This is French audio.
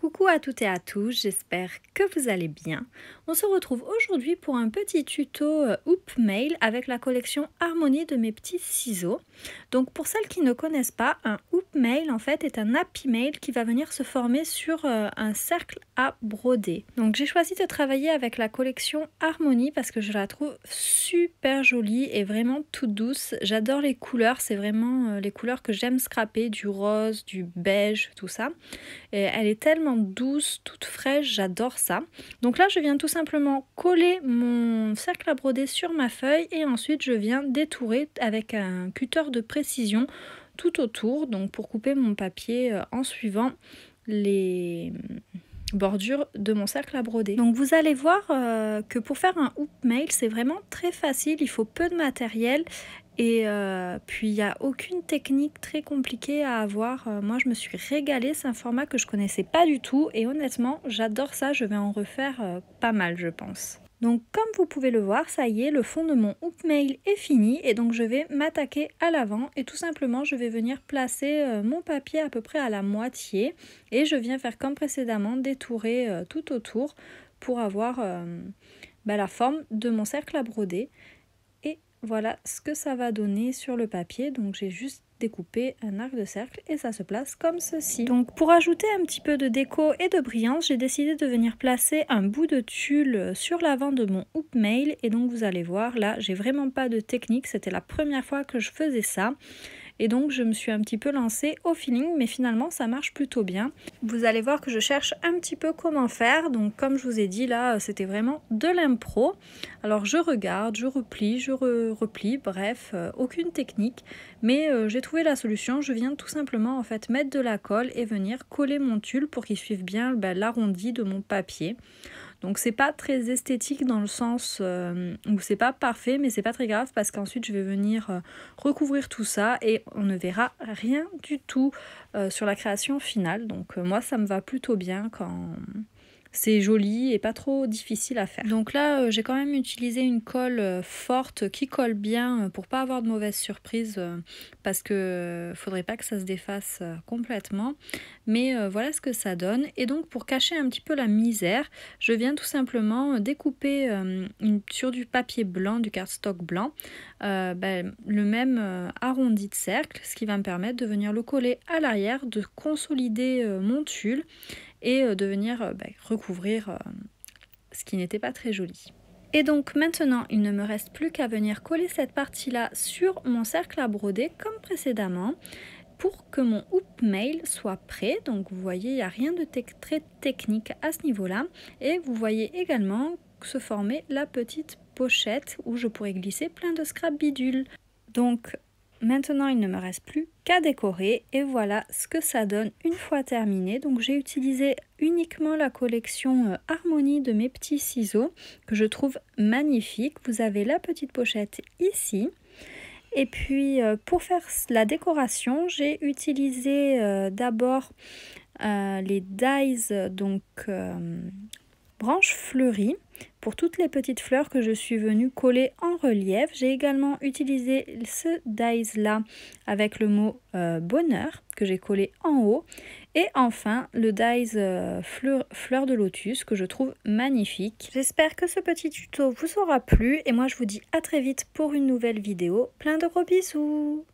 Coucou à toutes et à tous, j'espère que vous allez bien. On se retrouve aujourd'hui pour un petit tuto hoop mail avec la collection Harmonie de mes petits ciseaux. Donc pour celles qui ne connaissent pas, un hoop mail en fait est un happy mail qui va venir se former sur un cercle à broder. Donc j'ai choisi de travailler avec la collection Harmonie parce que je la trouve super jolie et vraiment toute douce. J'adore les couleurs, c'est vraiment les couleurs que j'aime scraper, du rose, du beige, tout ça. Et elle est tellement douce, toute fraîche, j'adore ça. Donc là, je viens tout simplement coller mon cercle à broder sur ma feuille et ensuite je viens détourer avec un cutter de précision tout autour, donc pour couper mon papier en suivant les bordure de mon cercle à broder. Donc vous allez voir que pour faire un hoop mail, c'est vraiment très facile, il faut peu de matériel et puis il n'y a aucune technique très compliquée à avoir. Moi je me suis régalée, c'est un format que je connaissais pas du tout et honnêtement j'adore ça, je vais en refaire pas mal je pense. Donc comme vous pouvez le voir, ça y est, le fond de mon hoop mail est fini et donc je vais m'attaquer à l'avant et tout simplement je vais venir placer mon papier à peu près à la moitié et je viens faire comme précédemment détourer tout autour pour avoir la forme de mon cercle à broder. Et voilà ce que ça va donner sur le papier, donc j'ai juste découpé un arc de cercle et ça se place comme ceci. Donc pour ajouter un petit peu de déco et de brillance, j'ai décidé de venir placer un bout de tulle sur l'avant de mon hoop mail et donc vous allez voir là, j'ai vraiment pas de technique, c'était la première fois que je faisais ça. Et donc je me suis un petit peu lancée au feeling, mais finalement ça marche plutôt bien. Vous allez voir que je cherche un petit peu comment faire. Donc comme je vous ai dit là, c'était vraiment de l'impro. Alors je regarde, je replie, je replie, bref, aucune technique. Mais j'ai trouvé la solution. Je viens tout simplement en fait mettre de la colle et venir coller mon tulle pour qu'il suive bien l'arrondi de mon papier. Donc c'est pas très esthétique dans le sens où c'est pas parfait, mais c'est pas très grave parce qu'ensuite je vais venir recouvrir tout ça et on ne verra rien du tout sur la création finale. Donc moi ça me va plutôt bien quand c'est joli et pas trop difficile à faire. Donc là j'ai quand même utilisé une colle forte qui colle bien pour pas avoir de mauvaises surprises parce que faudrait pas que ça se défasse complètement. Mais voilà ce que ça donne. Et donc pour cacher un petit peu la misère, je viens tout simplement découper sur du papier blanc, du cardstock blanc, le même arrondi de cercle, ce qui va me permettre de venir le coller à l'arrière, de consolider mon tulle et de venir recouvrir ce qui n'était pas très joli. Et donc maintenant, il ne me reste plus qu'à venir coller cette partie-là sur mon cercle à broder comme précédemment pour que mon hoop mail soit prêt. Donc vous voyez, il n'y a rien de très technique à ce niveau-là. Et vous voyez également se former la petite pochette où je pourrais glisser plein de scrap bidules. Donc maintenant, il ne me reste plus qu'à décorer et voilà ce que ça donne une fois terminé. Donc j'ai utilisé uniquement la collection Harmonie de mes petits ciseaux que je trouve magnifique. Vous avez la petite pochette ici. Et puis pour faire la décoration, j'ai utilisé d'abord les dies, donc branches fleuries, pour toutes les petites fleurs que je suis venue coller en relief. J'ai également utilisé ce dies là avec le mot bonheur que j'ai collé en haut. Et enfin le dies fleur de lotus que je trouve magnifique. J'espère que ce petit tuto vous aura plu et moi je vous dis à très vite pour une nouvelle vidéo. Plein de gros bisous!